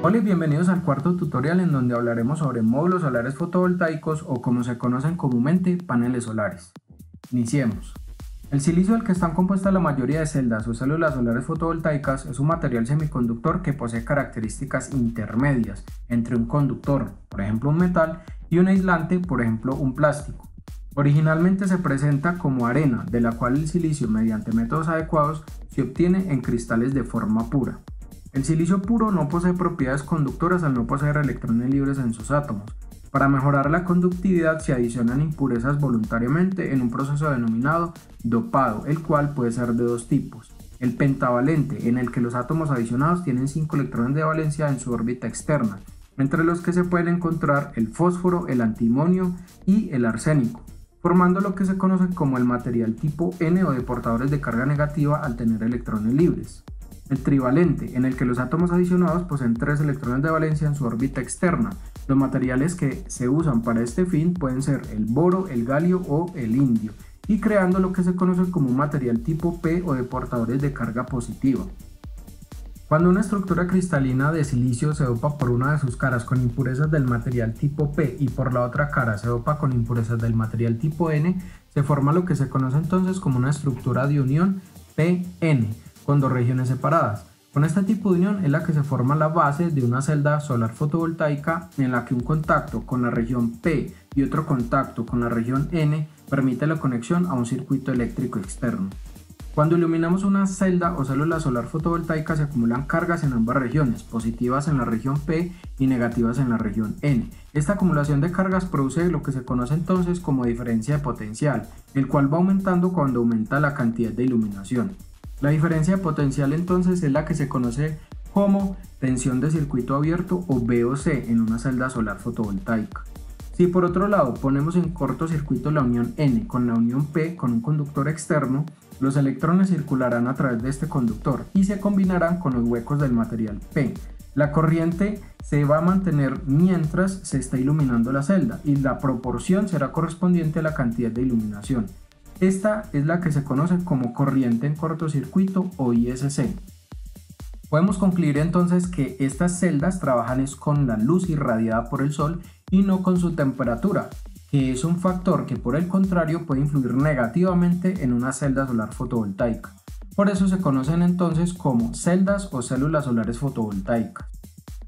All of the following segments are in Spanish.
Hola y bienvenidos al cuarto tutorial en donde hablaremos sobre módulos solares fotovoltaicos o como se conocen comúnmente, paneles solares. Iniciemos. El silicio del que están compuestas la mayoría de celdas o células solares fotovoltaicas es un material semiconductor que posee características intermedias entre un conductor, por ejemplo un metal, y un aislante, por ejemplo un plástico. Originalmente se presenta como arena, de la cual el silicio, mediante métodos adecuados, se obtiene en cristales de forma pura. El silicio puro no posee propiedades conductoras al no poseer electrones libres en sus átomos. Para mejorar la conductividad se adicionan impurezas voluntariamente en un proceso denominado dopado, el cual puede ser de dos tipos. El pentavalente, en el que los átomos adicionados tienen 5 electrones de valencia en su órbita externa, entre los que se pueden encontrar el fósforo, el antimonio y el arsénico, formando lo que se conoce como el material tipo N o de portadores de carga negativa al tener electrones libres. El trivalente, en el que los átomos adicionados poseen 3 electrones de valencia en su órbita externa. Los materiales que se usan para este fin pueden ser el boro, el galio o el indio, y creando lo que se conoce como un material tipo P o de portadores de carga positiva. Cuando una estructura cristalina de silicio se dopa por una de sus caras con impurezas del material tipo P y por la otra cara se dopa con impurezas del material tipo N, se forma lo que se conoce entonces como una estructura de unión PN, con dos regiones separadas. Con este tipo de unión es la que se forma la base de una celda solar fotovoltaica en la que un contacto con la región P y otro contacto con la región N permite la conexión a un circuito eléctrico externo. Cuando iluminamos una celda o célula solar fotovoltaica se acumulan cargas en ambas regiones, positivas en la región P y negativas en la región N. Esta acumulación de cargas produce lo que se conoce entonces como diferencia de potencial, el cual va aumentando cuando aumenta la cantidad de iluminación. La diferencia de potencial entonces es la que se conoce como tensión de circuito abierto o VOC en una celda solar fotovoltaica. Si por otro lado ponemos en cortocircuito la unión N con la unión P con un conductor externo, los electrones circularán a través de este conductor y se combinarán con los huecos del material P. La corriente se va a mantener mientras se está iluminando la celda y la proporción será correspondiente a la cantidad de iluminación. Esta es la que se conoce como corriente en cortocircuito o ISC. Podemos concluir entonces que estas celdas trabajan con la luz irradiada por el sol y no con su temperatura, que es un factor que por el contrario puede influir negativamente en una celda solar fotovoltaica. Por eso se conocen entonces como celdas o células solares fotovoltaicas.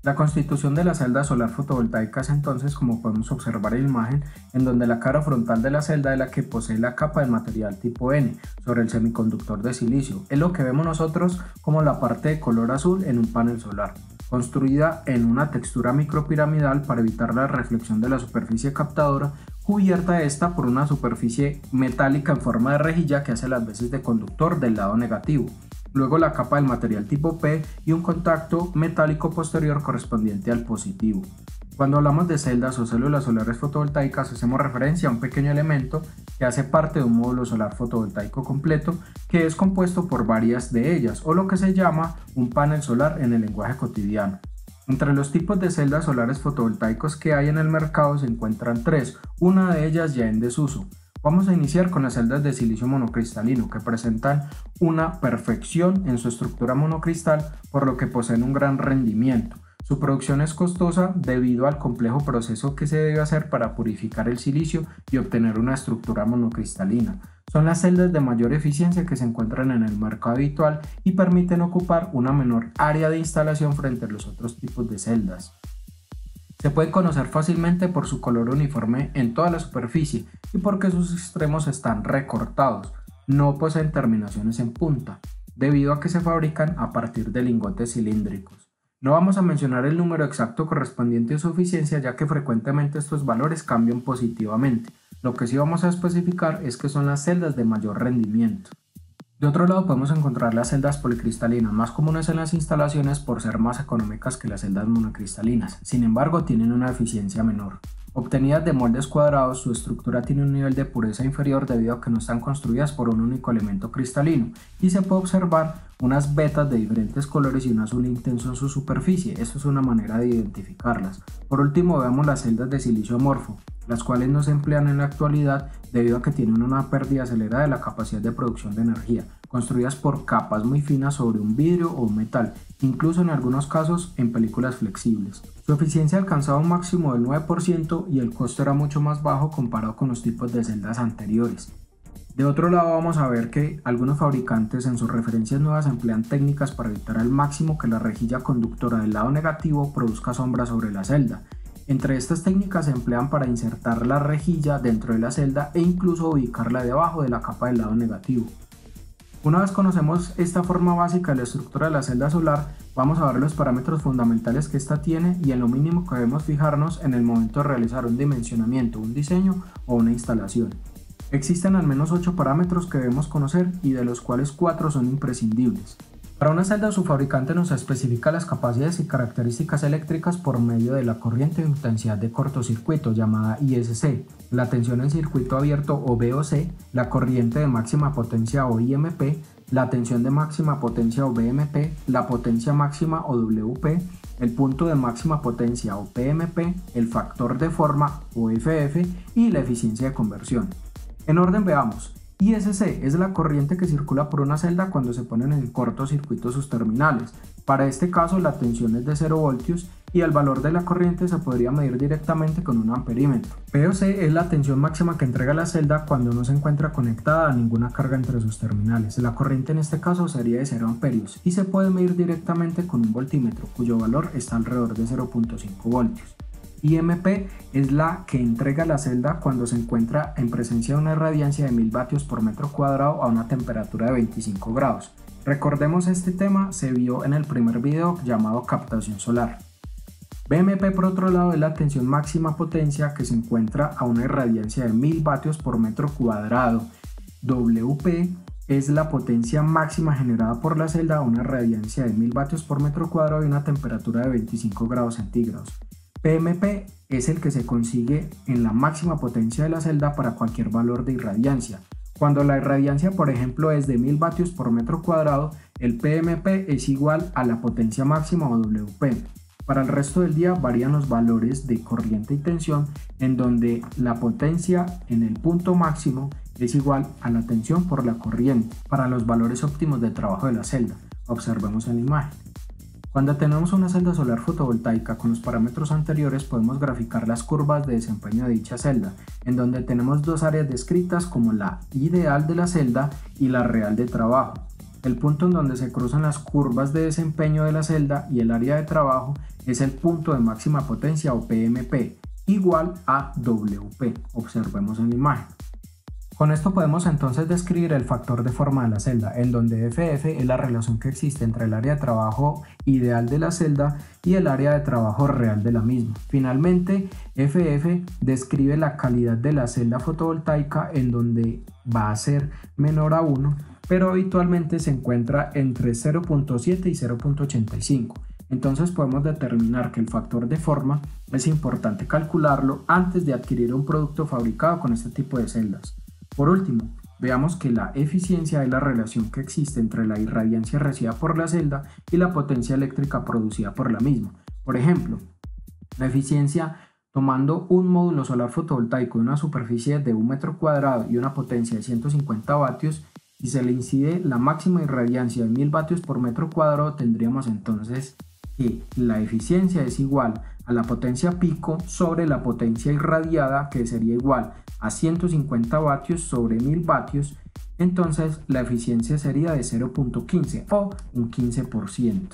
La constitución de la celda solar fotovoltaica es entonces, como podemos observar en la imagen, en donde la cara frontal de la celda es la que posee la capa de material tipo N sobre el semiconductor de silicio. Es lo que vemos nosotros como la parte de color azul en un panel solar, construida en una textura micropiramidal para evitar la reflexión de la superficie captadora, cubierta esta por una superficie metálica en forma de rejilla que hace las veces de conductor del lado negativo. Luego la capa del material tipo P y un contacto metálico posterior correspondiente al positivo. Cuando hablamos de celdas o células solares fotovoltaicas hacemos referencia a un pequeño elemento que hace parte de un módulo solar fotovoltaico completo que es compuesto por varias de ellas o lo que se llama un panel solar en el lenguaje cotidiano. Entre los tipos de celdas solares fotovoltaicos que hay en el mercado se encuentran 3, una de ellas ya en desuso. Vamos a iniciar con las celdas de silicio monocristalino que presentan una perfección en su estructura monocristal por lo que poseen un gran rendimiento. Su producción es costosa debido al complejo proceso que se debe hacer para purificar el silicio y obtener una estructura monocristalina. Son las celdas de mayor eficiencia que se encuentran en el mercado habitual y permiten ocupar una menor área de instalación frente a los otros tipos de celdas. Se pueden conocer fácilmente por su color uniforme en toda la superficie y porque sus extremos están recortados, no poseen terminaciones en punta, debido a que se fabrican a partir de lingotes cilíndricos. No vamos a mencionar el número exacto correspondiente a su eficiencia ya que frecuentemente estos valores cambian positivamente. Lo que sí vamos a especificar es que son las celdas de mayor rendimiento. De otro lado podemos encontrar las celdas policristalinas, más comunes en las instalaciones por ser más económicas que las celdas monocristalinas, sin embargo tienen una eficiencia menor. Obtenidas de moldes cuadrados, su estructura tiene un nivel de pureza inferior debido a que no están construidas por un único elemento cristalino y se puede observar unas vetas de diferentes colores y un azul intenso en su superficie. Eso es una manera de identificarlas. Por último, veamos las celdas de silicio amorfo, las cuales no se emplean en la actualidad debido a que tienen una pérdida acelerada de la capacidad de producción de energía, construidas por capas muy finas sobre un vidrio o un metal, incluso en algunos casos en películas flexibles. Su eficiencia alcanzaba un máximo del 9% y el costo era mucho más bajo comparado con los tipos de celdas anteriores. De otro lado, vamos a ver que algunos fabricantes en sus referencias nuevas emplean técnicas para evitar al máximo que la rejilla conductora del lado negativo produzca sombra sobre la celda. Entre estas técnicas se emplean para insertar la rejilla dentro de la celda e incluso ubicarla debajo de la capa del lado negativo. Una vez conocemos esta forma básica de la estructura de la celda solar, vamos a ver los parámetros fundamentales que ésta tiene y en lo mínimo que debemos fijarnos en el momento de realizar un dimensionamiento, un diseño o una instalación. Existen al menos 8 parámetros que debemos conocer y de los cuales 4 son imprescindibles. Para una celda, su fabricante nos especifica las capacidades y características eléctricas por medio de la corriente de intensidad de cortocircuito llamada ISC, la tensión en circuito abierto o VOC, la corriente de máxima potencia o IMP, la tensión de máxima potencia o VMP, la potencia máxima o WP, el punto de máxima potencia o PMP, el factor de forma o FF y la eficiencia de conversión. En orden veamos. ISC es la corriente que circula por una celda cuando se ponen en cortocircuito sus terminales. Para este caso la tensión es de 0 voltios y el valor de la corriente se podría medir directamente con un amperímetro. VOC es la tensión máxima que entrega la celda cuando no se encuentra conectada a ninguna carga entre sus terminales. La corriente en este caso sería de 0 amperios y se puede medir directamente con un voltímetro cuyo valor está alrededor de 0.5 voltios. IMP es la que entrega la celda cuando se encuentra en presencia de una irradiancia de 1000 vatios por metro cuadrado a una temperatura de 25 grados. Recordemos, este tema se vio en el primer video llamado captación solar. VMP, por otro lado, es la tensión máxima potencia que se encuentra a una irradiancia de 1000 vatios por metro cuadrado. WP es la potencia máxima generada por la celda a una irradiancia de 1000 vatios por metro cuadrado y una temperatura de 25 grados centígrados. PMP es el que se consigue en la máxima potencia de la celda para cualquier valor de irradiancia. Cuando la irradiancia, por ejemplo, es de 1000 vatios por metro cuadrado, el PMP es igual a la potencia máxima o WP. Para el resto del día varían los valores de corriente y tensión, en donde la potencia en el punto máximo es igual a la tensión por la corriente para los valores óptimos de trabajo de la celda. Observemos en la imagen. Cuando tenemos una celda solar fotovoltaica con los parámetros anteriores, podemos graficar las curvas de desempeño de dicha celda, en donde tenemos dos áreas descritas como la ideal de la celda y la real de trabajo. El punto en donde se cruzan las curvas de desempeño de la celda y el área de trabajo es el punto de máxima potencia o PMP, igual a WP. Observemos en la imagen. Con esto podemos entonces describir el factor de forma de la celda, en donde FF es la relación que existe entre el área de trabajo ideal de la celda y el área de trabajo real de la misma. Finalmente, FF describe la calidad de la celda fotovoltaica, en donde va a ser menor a 1, pero habitualmente se encuentra entre 0.7 y 0.85. Entonces podemos determinar que el factor de forma es importante calcularlo antes de adquirir un producto fabricado con este tipo de celdas. Por último, veamos que la eficiencia es la relación que existe entre la irradiancia recibida por la celda y la potencia eléctrica producida por la misma. Por ejemplo, la eficiencia tomando un módulo solar fotovoltaico de una superficie de 1 metro cuadrado y una potencia de 150 vatios, y se le incide la máxima irradiancia de 1000 vatios por metro cuadrado, tendríamos entonces que la eficiencia es igual a la potencia pico sobre la potencia irradiada, que sería igual a 150 vatios sobre 1000 vatios, entonces la eficiencia sería de 0.15 o un 15%.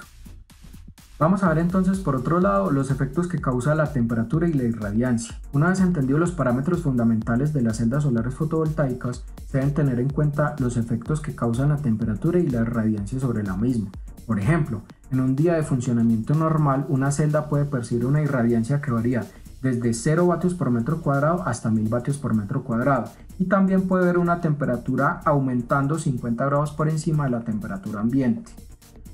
Vamos a ver entonces por otro lado los efectos que causa la temperatura y la irradiancia. Una vez entendidos los parámetros fundamentales de las celdas solares fotovoltaicas, se deben tener en cuenta los efectos que causan la temperatura y la irradiancia sobre la misma. Por ejemplo, en un día de funcionamiento normal, una celda puede percibir una irradiancia que varía desde 0 vatios por metro cuadrado hasta 1000 vatios por metro cuadrado, y también puede ver una temperatura aumentando 50 grados por encima de la temperatura ambiente.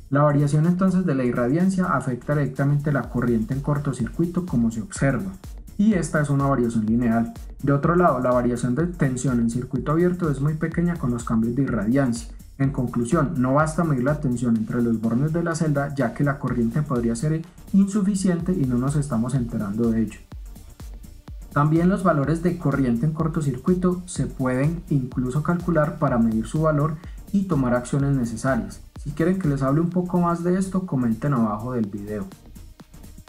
La variación entonces de la irradiancia afecta directamente la corriente en cortocircuito, como se observa, y esta es una variación lineal. De otro lado, la variación de tensión en circuito abierto es muy pequeña con los cambios de irradiancia. En conclusión, no basta medir la tensión entre los bornes de la celda, ya que la corriente podría ser insuficiente y no nos estamos enterando de ello. También los valores de corriente en cortocircuito se pueden incluso calcular para medir su valor y tomar acciones necesarias. Si quieren que les hable un poco más de esto, comenten abajo del video.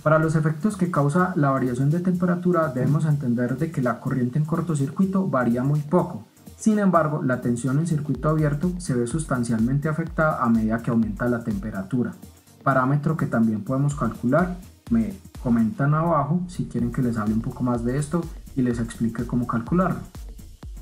Para los efectos que causa la variación de temperatura, debemos entender de que la corriente en cortocircuito varía muy poco. Sin embargo, la tensión en circuito abierto se ve sustancialmente afectada a medida que aumenta la temperatura, parámetro que también podemos calcular. Me comentan abajo si quieren que les hable un poco más de esto y les explique cómo calcularlo.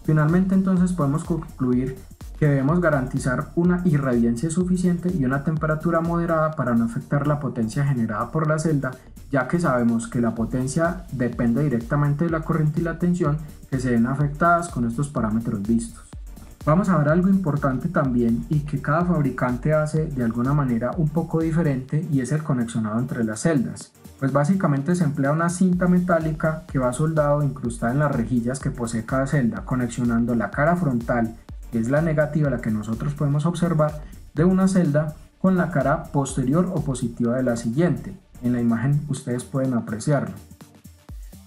Finalmente, entonces podemos concluir que debemos garantizar una irradiancia suficiente y una temperatura moderada para no afectar la potencia generada por la celda, ya que sabemos que la potencia depende directamente de la corriente y la tensión que se ven afectadas con estos parámetros vistos. Vamos a ver algo importante también y que cada fabricante hace de alguna manera un poco diferente, y es el conexionado entre las celdas. Pues básicamente se emplea una cinta metálica que va soldado e incrustada en las rejillas que posee cada celda, conexionando la cara frontal, que es la negativa, la que nosotros podemos observar, de una celda con la cara posterior o positiva de la siguiente. En la imagen ustedes pueden apreciarlo.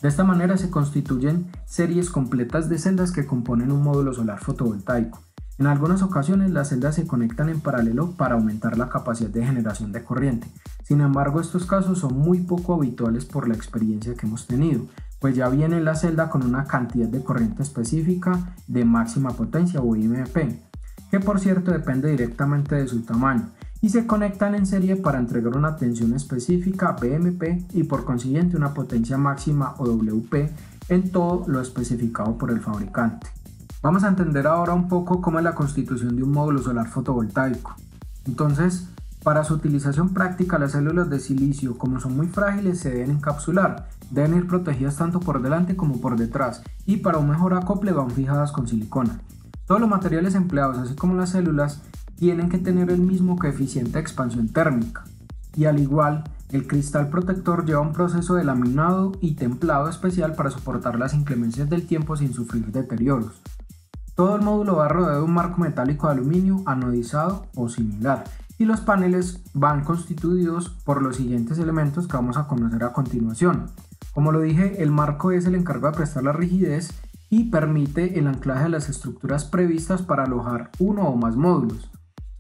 De esta manera se constituyen series completas de celdas que componen un módulo solar fotovoltaico. En algunas ocasiones las celdas se conectan en paralelo para aumentar la capacidad de generación de corriente. Sin embargo, estos casos son muy poco habituales por la experiencia que hemos tenido, pues ya viene la celda con una cantidad de corriente específica de máxima potencia o IMP, que por cierto depende directamente de su tamaño, y se conectan en serie para entregar una tensión específica BMP y por consiguiente una potencia máxima o WP en todo lo especificado por el fabricante. Vamos a entender ahora un poco cómo es la constitución de un módulo solar fotovoltaico. Entonces, para su utilización práctica, las células de silicio, como son muy frágiles, se deben encapsular, deben ir protegidas tanto por delante como por detrás, y para un mejor acople van fijadas con silicona. Todos los materiales empleados, así como las células, tienen que tener el mismo coeficiente de expansión térmica, y al igual, el cristal protector lleva un proceso de laminado y templado especial para soportar las inclemencias del tiempo sin sufrir deterioros. Todo el módulo va rodeado de un marco metálico de aluminio anodizado o similar, y los paneles van constituidos por los siguientes elementos que vamos a conocer a continuación. Como lo dije, el marco es el encargado de prestar la rigidez y permite el anclaje de las estructuras previstas para alojar uno o más módulos.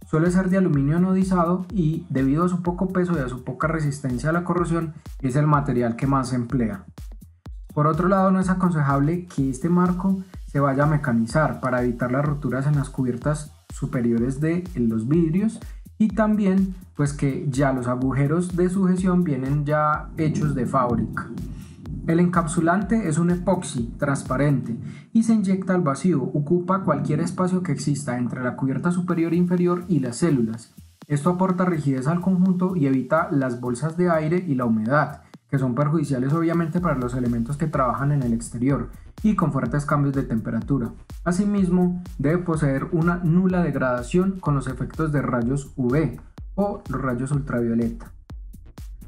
Suele ser de aluminio anodizado y, debido a su poco peso y a su poca resistencia a la corrosión, es el material que más se emplea. Por otro lado, no es aconsejable que este marco se vaya a mecanizar para evitar las roturas en las cubiertas superiores de los vidrios, y también pues que ya los agujeros de sujeción vienen ya hechos de fábrica. El encapsulante es un epoxi transparente y se inyecta al vacío, ocupa cualquier espacio que exista entre la cubierta superior e inferior y las células. Esto aporta rigidez al conjunto y evita las bolsas de aire y la humedad, que son perjudiciales obviamente para los elementos que trabajan en el exterior y con fuertes cambios de temperatura. Asimismo, debe poseer una nula degradación con los efectos de rayos UV o los rayos ultravioleta.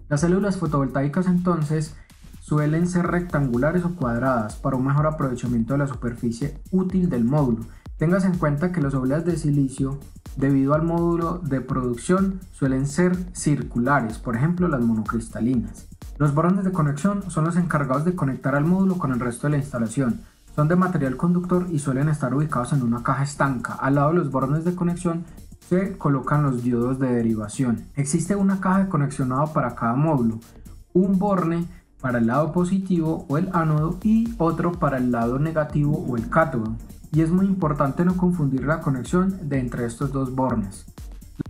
Las células fotovoltaicas entonces suelen ser rectangulares o cuadradas para un mejor aprovechamiento de la superficie útil del módulo. Tengas en cuenta que las obleas de silicio, debido al módulo de producción, suelen ser circulares, por ejemplo las monocristalinas. Los bornes de conexión son los encargados de conectar al módulo con el resto de la instalación. Son de material conductor y suelen estar ubicados en una caja estanca. Al lado de los bornes de conexión se colocan los diodos de derivación. Existe una caja de conexionado para cada módulo, un borne para el lado positivo o el ánodo y otro para el lado negativo o el cátodo. Y es muy importante no confundir la conexión de entre estos dos bornes.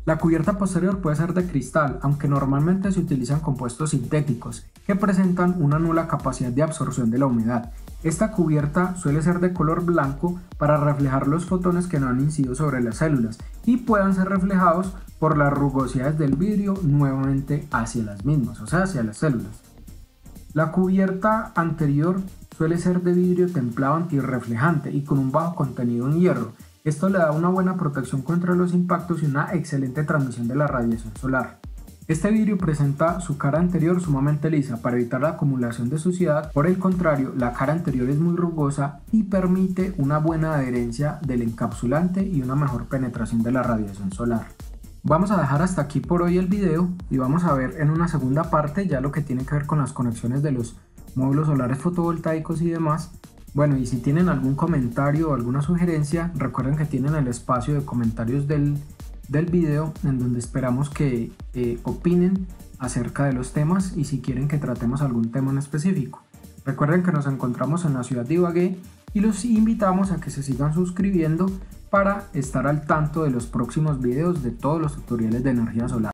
La cubierta posterior puede ser de cristal, aunque normalmente se utilizan compuestos sintéticos que presentan una nula capacidad de absorción de la humedad. Esta cubierta suele ser de color blanco para reflejar los fotones que no han incidido sobre las células y puedan ser reflejados por las rugosidades del vidrio nuevamente hacia las mismas, o sea, hacia las células. La cubierta anterior suele ser de vidrio templado antirreflejante y con un bajo contenido en hierro. Esto le da una buena protección contra los impactos y una excelente transmisión de la radiación solar. Este vidrio presenta su cara anterior sumamente lisa para evitar la acumulación de suciedad. Por el contrario, la cara anterior es muy rugosa y permite una buena adherencia del encapsulante y una mejor penetración de la radiación solar. Vamos a dejar hasta aquí por hoy el video y vamos a ver en una segunda parte ya lo que tiene que ver con las conexiones de los módulos solares fotovoltaicos y demás. Bueno, y si tienen algún comentario o alguna sugerencia, recuerden que tienen el espacio de comentarios del video en donde esperamos que opinen acerca de los temas y si quieren que tratemos algún tema en específico. Recuerden que nos encontramos en la ciudad de Ibagué y los invitamos a que se sigan suscribiendo para estar al tanto de los próximos videos de todos los tutoriales de energía solar.